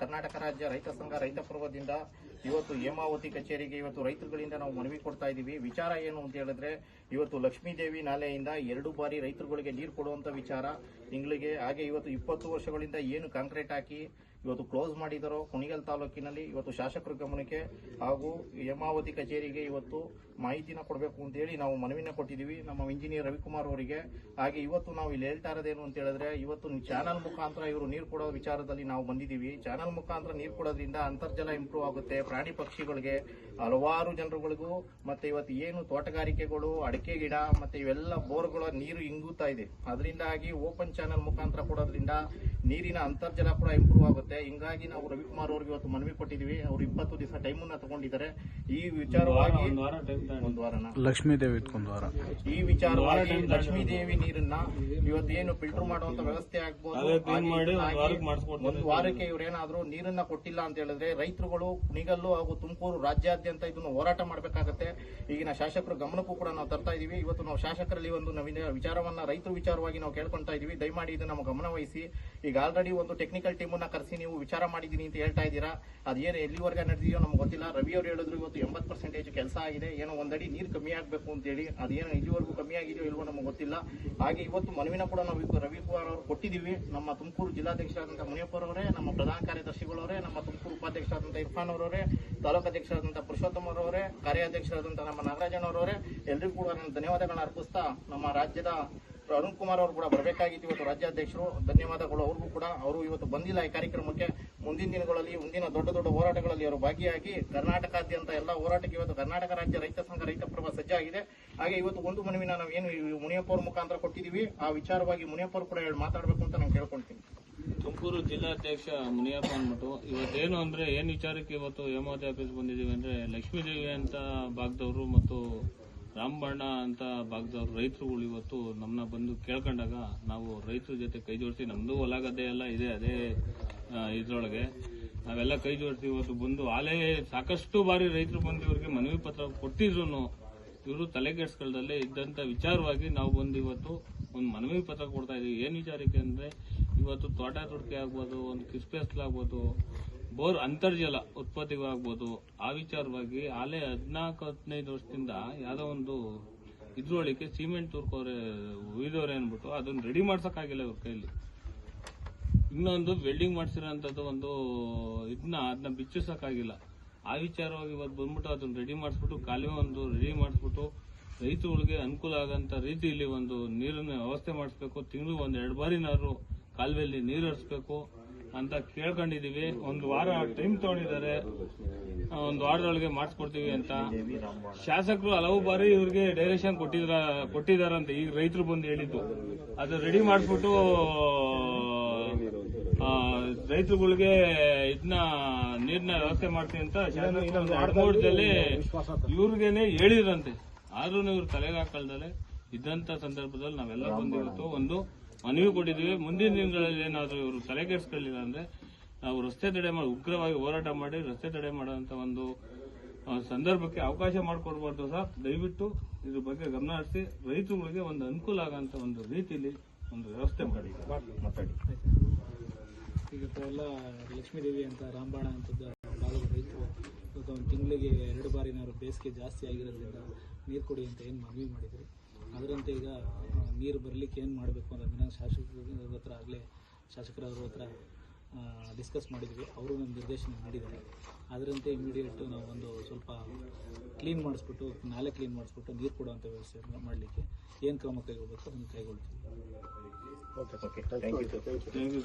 ಕರ್ನಾಟಕ ರಾಜ್ಯ ರೈತ ಸಂಘ ರೈತ ಪರ್ವದಿಂದ ಇವತ್ತು ಹೇಮಾವತಿ ಕಚೇರಿಗೆ ಇವತ್ತು ರೈತರುಗಳಿಂದ ನಾವು ಮನವಿ ಕೊಡ್ತಾ ಇದ್ದೀವಿ. ವಿಚಾರ ಏನು ಅಂತ ಹೇಳಿದ್ರೆ, ಇವತ್ತು ಲಕ್ಷ್ಮೀದೇವಿ ನಾಲೆಯಿಂದ 2 ಬಾರಿ ರೈತರುಗಳಿಗೆ ನೀರು ಕೊಡುವಂತ ವಿಚಾರ ತಿಂಗಳಿಗೆ. ಹಾಗೆ ಇವತ್ತು 20 ವರ್ಷಗಳಿಂದ ಏನು ಕಾಂಕ್ರೀಟ್ ಹಾಕಿ ಇವತ್ತು ಕ್ಲೋಸ್ ಮಾಡಿದಾರೋ ಕುಣಿಗಲ್ ತಾಲೂಕಿನಲ್ಲಿ, ಇವತ್ತು ಶಾಸಕರ ಗಮನಕ್ಕೆ ಹಾಗೂ ಹೇಮಾವತಿ ಕಚೇರಿಗೆ ಇವತ್ತು ಮಾಹಿತಿನ ಕೊಡಬೇಕು ಅಂತ ಹೇಳಿ ನಾವು ಮನವಿನ ಕೊಟ್ಟಿದ್ದೀವಿ ನಮ್ಮ ಇಂಜಿನಿಯರ್ ರವಿಕುಮಾರ್ ಅವರಿಗೆ. ಹಾಗೆ ಇವತ್ತು ನಾವು ಇಲ್ಲಿ ಹೇಳ್ತಾ ಇರೋದೇನು ಅಂತ ಹೇಳಿದ್ರೆ, ಇವತ್ತು ಚಾನಲ್ ಮುಖಾಂತರ ಇವರು ನೀರು ಕೊಡೋ ವಿಚಾರದಲ್ಲಿ ನಾವು ಬಂದಿದ್ದೀವಿ. ಚಾನಲ್ ಮುಖಾಂತರ ನೀರು ಕೊಡೋದ್ರಿಂದ ಅಂತರ್ಜಲ ಇಂಪ್ರೂವ್ ಆಗುತ್ತೆ, ಪ್ರಾಣಿ ಪಕ್ಷಿಗಳಿಗೆ, ಹಲವಾರು ಜನರುಗಳಿಗೂ, ಮತ್ತೆ ಇವತ್ತು ಏನು ತೋಟಗಾರಿಕೆಗಳು, ಅಡಿಕೆ ಗಿಡ ಮತ್ತೆ ಇವೆಲ್ಲ ಬೋರ್ಗಳ ನೀರು ಇಂಗುತ್ತಾ ಇದೆ. ಅದರಿಂದಾಗಿ ಓಪನ್ ಚಾನಲ್ ಮುಖಾಂತರ ಕೊಡೋದ್ರಿಂದ ನೀರಿನ ಅಂತರ್ಜಲ ಕೂಡ ಇಂಪ್ರೂವ್ ಆಗುತ್ತೆ. ಹಿಂಗಾಗಿ ನಾವು ರವಿಕುಮಾರ್ ಅವರಿಗೆ ಇವತ್ತು ಮನವಿ ಕೊಟ್ಟಿದ್ದೀವಿ. ಅವರು 20 ದಿವಸ ಟೈಮನ್ನ ತಗೊಂಡಿದ್ದಾರೆ. ಈ ವಿಚಾರವಾಗಿ ಈ ವಿಚಾರವಾಗಿ ಲಕ್ಷ್ಮೀದೇವಿ ನೀರನ್ನ ಇವತ್ತೇನು ಫಿಲ್ಟರ್ ಮಾಡುವಂತ ವ್ಯವಸ್ಥೆ ಆಗ್ಬೋದು. ಒಂದು ವಾರಕ್ಕೆ ಇವರೇನಾದ್ರೂ ನೀರನ್ನ ಕೊಟ್ಟಿಲ್ಲ ಅಂತ ಹೇಳಿದ್ರೆ ರೈತರುಗಳು ಕುಣಿಗಲ್ಲು ಹಾಗೂ ತುಮಕೂರು ರಾಜ್ಯಾದ್ಯಂತ ಇದನ್ನು ಹೋರಾಟ ಮಾಡಬೇಕಾಗತ್ತೆ. ಈಗಿನ ಶಾಸಕರ ಗಮನಕ್ಕೂ ಕೂಡ ನಾವು ತರ್ತಾ ಇದೀವಿ. ಇವತ್ತು ನಾವು ಶಾಸಕರಲ್ಲಿ ಒಂದು ನವೀನ ವಿಚಾರವನ್ನ ರೈತರ ವಿಚಾರವಾಗಿ ನಾವು ಕೇಳ್ಕೊಂತಾ ಇದೀವಿ. ದಯಮಾಡಿ ಇದನ್ನ ನಮ್ಮ ಗಮನ ವಹಿಸಿ. ಈಗ ಆಲ್ರೆಡಿ ಒಂದು ಟೆಕ್ನಿಕಲ್ ಟೀಮ್ ಅನ್ನ ಕರೆಸಿ ನೀವು ವಿಚಾರ ಮಾಡಿದೀನಿ ಅಂತ ಹೇಳ್ತಾ ಇದ್ದೀರಾ. ಅದೇನು ಎಲ್ಲಿವರೆಗೆ ನಡೆದಿದೆಯೋ ನಮ್ಗೆ ಗೊತ್ತಿಲ್ಲ. ರವಿ ಅವರು ಹೇಳಿದ್ರು ಇವತ್ತು 80% ಕೆಲಸ ಆಗಿದೆ, ಏನೋ ಒಂದಡಿ ನೀರು ಕಮ್ಮಿ ಆಗಬೇಕು ಅಂತ ಹೇಳಿ. ಅದೇನು ಇಲ್ಲಿವರೆಗೂ ಕಮ್ಮಿ ಆಗಿದೆಯೋ ಇಲ್ವೋ ನಮ್ಗೆ ಗೊತ್ತಿಲ್ಲ. ಹಾಗೆ ಇವತ್ತು ಮನವಿನ ಕೂಡ ನಾವು ರವಿಕುಮಾರ್ ಅವರು ಕೊಟ್ಟಿದ್ದೀವಿ. ನಮ್ಮ ತುಮಕೂರು ಜಿಲ್ಲಾಧ್ಯಕ್ಷರಾದಂತಹ ಮುನಿಯಪ್ಪರ್ ಅವರೇ, ನಮ್ಮ ಪ್ರಧಾನ ಕಾರ್ಯದರ್ಶಿಗಳವರೇ, ನಮ್ಮ ತುಮಕೂರು ಉಪಾಧ್ಯಕ್ಷರಾದಂತಹ ಇರ್ಫಾನ್ ಅವರವರೇ, ತಾಲೂಕು ಅಧ್ಯಕ್ಷರಾದಂತಹ ಪುರುಷೋತ್ತಮ್ ಅವರವರೇ, ಕಾರ್ಯಾಧ್ಯಕ್ಷರಾದಂತಹ ನಮ್ಮ ನಾಗರಾಜನ್ ಅವರವರೇ, ಎಲ್ಲರಿಗೂ ಕೂಡ ನಾನು ಧನ್ಯವಾದಗಳನ್ನ ಅರ್ಪಿಸ್ತಾ, ನಮ್ಮ ರಾಜ್ಯದ ಅರುಣ್ ಕುಮಾರ್ ಅವರು ಕೂಡ ಬರಬೇಕಾಗಿತ್ತು ಇವತ್ತು ರಾಜ್ಯಾಧ್ಯಕ್ಷರು. ಧನ್ಯವಾದಗಳು ಅವ್ರಿಗೂ ಕೂಡ. ಅವರು ಇವತ್ತು ಬಂದಿಲ್ಲ ಈ ಕಾರ್ಯಕ್ರಮಕ್ಕೆ. ಮುಂದಿನ ದಿನಗಳಲ್ಲಿ ಮುಂದಿನ ದೊಡ್ಡ ದೊಡ್ಡ ಹೋರಾಟಗಳಲ್ಲಿ ಅವರು ಭಾಗಿಯಾಗಿ ಕರ್ನಾಟಕಾದ್ಯಂತ ಎಲ್ಲ ಹೋರಾಟಕ್ಕೆ ಇವತ್ತು ಕರ್ನಾಟಕ ರಾಜ್ಯ ರೈತ ಸಂಘ ರೈತ ಪರ್ವ ಸಜ್ಜಾಗಿದೆ. ಹಾಗೆ ಇವತ್ತು ಒಂದು ಮನವಿನ ನಾವು ಏನು ಮುನಿಯಪ್ಪ ಅವ್ರ ಮುಖಾಂತರ ಕೊಟ್ಟಿದ್ದೀವಿ, ಆ ವಿಚಾರವಾಗಿ ಮುನಿಯಪ್ಪ ಅವರು ಕೂಡ ಹೇಳಿ ಮಾತಾಡಬೇಕು ಅಂತ ನಾನು ಕೇಳ್ಕೊಳ್ತೀನಿ. ತುಮಕೂರು ಜಿಲ್ಲಾಧ್ಯಕ್ಷ ಮುನಿಯಪ್ಪ ಅಂದ್ಬಿಟ್ಟು ಇವತ್ತೇನು ಅಂದ್ರೆ ಏನ್ ವಿಚಾರಕ್ಕೆ ಇವತ್ತು ಹೇಮಾವತಿ ಆಫೀಸ್ ಬಂದಿದ್ದೀವಿ ಅಂದ್ರೆ, ಲಕ್ಷ್ಮೀದೇವಿ ಅಂತ ಭಾಗದವರು ಮತ್ತು ರಾಮಬಣ್ಣ ಅಂತ ಭಾಗದವ್ರು ರೈತರುಗಳು ಇವತ್ತು ನಮ್ಮನ್ನ ಬಂದು ಕೇಳ್ಕೊಂಡಾಗ ನಾವು ರೈತರ ಜೊತೆ ಕೈ ಜೋಡಿಸಿ, ನಮ್ದು ಹೊಲ ಗದ್ದೆ ಎಲ್ಲ ಇದೆ ಅದೇ ಇದ್ರೊಳಗೆ, ನಾವೆಲ್ಲ ಕೈ ಜೋಡಿಸಿ ಇವತ್ತು ಬಂದು ಆಲೇ ಸಾಕಷ್ಟು ಬಾರಿ ರೈತರು ಬಂದು ಇವ್ರಿಗೆ ಮನವಿ ಪತ್ರ ಕೊಟ್ಟಿದ್ರು ಇವರು ತಲೆಕೆಡ್ಸ್ಕೊಳ್ಳದಲ್ಲೇ ಇದ್ದಂತ ವಿಚಾರವಾಗಿ ನಾವು ಬಂದು ಇವತ್ತು ಒಂದು ಮನವಿ ಪತ್ರ ಕೊಡ್ತಾ ಇದೀವಿ. ಏನ್ ವಿಚಾರಕ್ಕೆ ಅಂದ್ರೆ, ಇವತ್ತು ತೋಟ ತುಡಿಕೆ ಆಗ್ಬೋದು, ಒಂದು ಕಿಸ್ಪೆಸ್ಲಾಗ್ಬೋದು, ಬೋರ್ ಅಂತರ್ಜಲ ಉತ್ಪತ್ತಿಗಾಗ್ಬೋದು, ಆ ವಿಚಾರವಾಗಿ ಆಲೆ 14-15 ವರ್ಷದಿಂದ ಯಾವ್ದೋ ಒಂದು ಇದ್ರೊಳಗೆ ಸಿಮೆಂಟ್ ತುರ್ಕೋರೆ ಉಯ್ದವ್ರೆ ಅನ್ಬಿಟ್ಟು ಅದನ್ನ ರೆಡಿ ಮಾಡ್ಸಕ್ಕಾಗಿಲ್ಲ ಇವ್ರ ಕೈಲಿ. ಇನ್ನೊಂದು ವೆಲ್ಡಿಂಗ್ ಮಾಡ್ಸಿರೋಂಥದ್ದು ಒಂದು ಅದನ್ನ ಬಿಚ್ಚಿಸಕ್ಕಾಗಿಲ್ಲ. ಆ ವಿಚಾರವಾಗಿ ಇವತ್ತು ಬಂದ್ಬಿಟ್ಟು ಅದನ್ನ ರೆಡಿ ಮಾಡಿಸ್ಬಿಟ್ಟು ಕಾಲುವೆ ಒಂದು ರೆಡಿ ಮಾಡಿಸ್ಬಿಟ್ಟು ರೈತರುಗಳಿಗೆ ಅನುಕೂಲ ಆಗಂತ ರೀತಿಯಲ್ಲಿ ಒಂದು ನೀರನ್ನ ವ್ಯವಸ್ಥೆ ಮಾಡಿಸ್ಬೇಕು. ತಿಂಗಳು 1-2 ಬಾರಿನಾದ್ರು ಕಾಲುವೆಯಲ್ಲಿ ನೀರು ಹರಿಸ್ಬೇಕು ಅಂತ ಕೇಳ್ಕೊಂಡಿದೀವಿ. ಒಂದು ವಾರ ಟೈಮ್ ತಗೊಂಡಿದ್ದಾರೆ, ಒಂದು ವಾರದೊಳಗೆ ಮಾಡಿಸ್ಕೊಡ್ತೀವಿ ಅಂತ. ಶಾಸಕರು ಹಲವು ಬಾರಿ ಇವ್ರಿಗೆ ಡೈರೆಕ್ಷನ್ ಕೊಟ್ಟಿದಾರಂತ ಈಗ ರೈತರು ಬಂದು ಹೇಳಿದ್ದು. ಅದು ರೆಡಿ ಮಾಡಿಸ್ಬಿಟ್ಟು ರೈತರುಗಳಿಗೆ ಇದನ್ನ ನೀರಿನ ವ್ಯವಸ್ಥೆ ಮಾಡ್ತೀವಿ ಅಂತ ಶಾಸಕರು ಇವ್ರಿಗೇನೆ ಹೇಳಿದ್ರಂತೆ. ಆದ್ರೂ ಇವ್ರು ತಲೆಗೆ ಹಾಕಲ್ದಲೆ ಇದ್ದಂತ ಸಂದರ್ಭದಲ್ಲಿ ನಾವೆಲ್ಲ ಬಂದು ಇವತ್ತು ಒಂದು ಮನವಿ ಕೊಟ್ಟಿದ್ದೀವಿ. ಮುಂದಿನ ದಿನಗಳಲ್ಲಿ ಏನಾದರೂ ಇವರು ತಲೆ ಕೆಡಿಸ್ಕೊಳ್ಳಿಲ್ಲ ಅಂದ್ರೆ ನಾವು ರಸ್ತೆ ತಡೆ ಮಾಡಿ ಉಗ್ರವಾಗಿ ಹೋರಾಟ ಮಾಡಿ ರಸ್ತೆ ತಡೆ ಮಾಡುವಂತ ಒಂದು ಸಂದರ್ಭಕ್ಕೆ ಅವಕಾಶ ಮಾಡಿಕೊಡ್ಬಾರ್ದು ಸರ್. ದಯವಿಟ್ಟು ಇದ್ರ ಬಗ್ಗೆ ಗಮನ ಹರಿಸಿ ರೈತರುಗಳಿಗೆ ಒಂದು ಅನುಕೂಲ ಆಗಂತ ಒಂದು ರೀತಿಯಲ್ಲಿ ಒಂದು ವ್ಯವಸ್ಥೆ ಮಾಡಿ ಮಾತಾಡಿ. ಈಗ ಎಲ್ಲ ಲಕ್ಷ್ಮೀದೇವಿ ಅಂತ ರಾಮಬಾಣ ಅಂತದ್ದು ಭಾಗದ ರೈತರು ಇವತ್ತು ಒಂದು ತಿಂಗಳಿಗೆ 2 ಬಾರಿನಾದ್ರು ಬೇಸಿಗೆ ಜಾಸ್ತಿ ಆಗಿರೋದ್ರಿಂದ ನೀರು ಕೊಡಿ ಅಂತ ಏನು ಮನವಿ ಮಾಡಿದ್ರು. ಅದರಂತೆ ಈಗ ನೀರು ಬರಲಿಕ್ಕೆ ಏನು ಮಾಡಬೇಕು ಅನ್ನೋದನ್ನ ಶಾಸಕರ ಹತ್ರ ಆಗಲೇ ಶಾಸಕರವ್ರ ಹತ್ರ ಡಿಸ್ಕಸ್ ಮಾಡಿದ್ವಿ. ಅವರು ನಮ್ಮ ನಿರ್ದೇಶನ ನೀಡಿದ್ದಾರೆ. ಅದರಂತೆ ಇಮಿಡಿಯೇಟು ನಾವು ಒಂದು ಸ್ವಲ್ಪ ಕ್ಲೀನ್ ಮಾಡಿಸ್ಬಿಟ್ಟು ನಾಲೆ ಕ್ಲೀನ್ ಮಾಡಿಸ್ಬಿಟ್ಟು ನೀರು ಕೊಡುವಂಥ ವ್ಯವಸ್ಥೆ ಮಾಡಲಿಕ್ಕೆ ಏನು ಕ್ರಮ ಕೈಗೊಳ್ಳಬೇಕು ಅದನ್ನು ಕೈಗೊಳ್ತೀವಿ. Okay, thank you.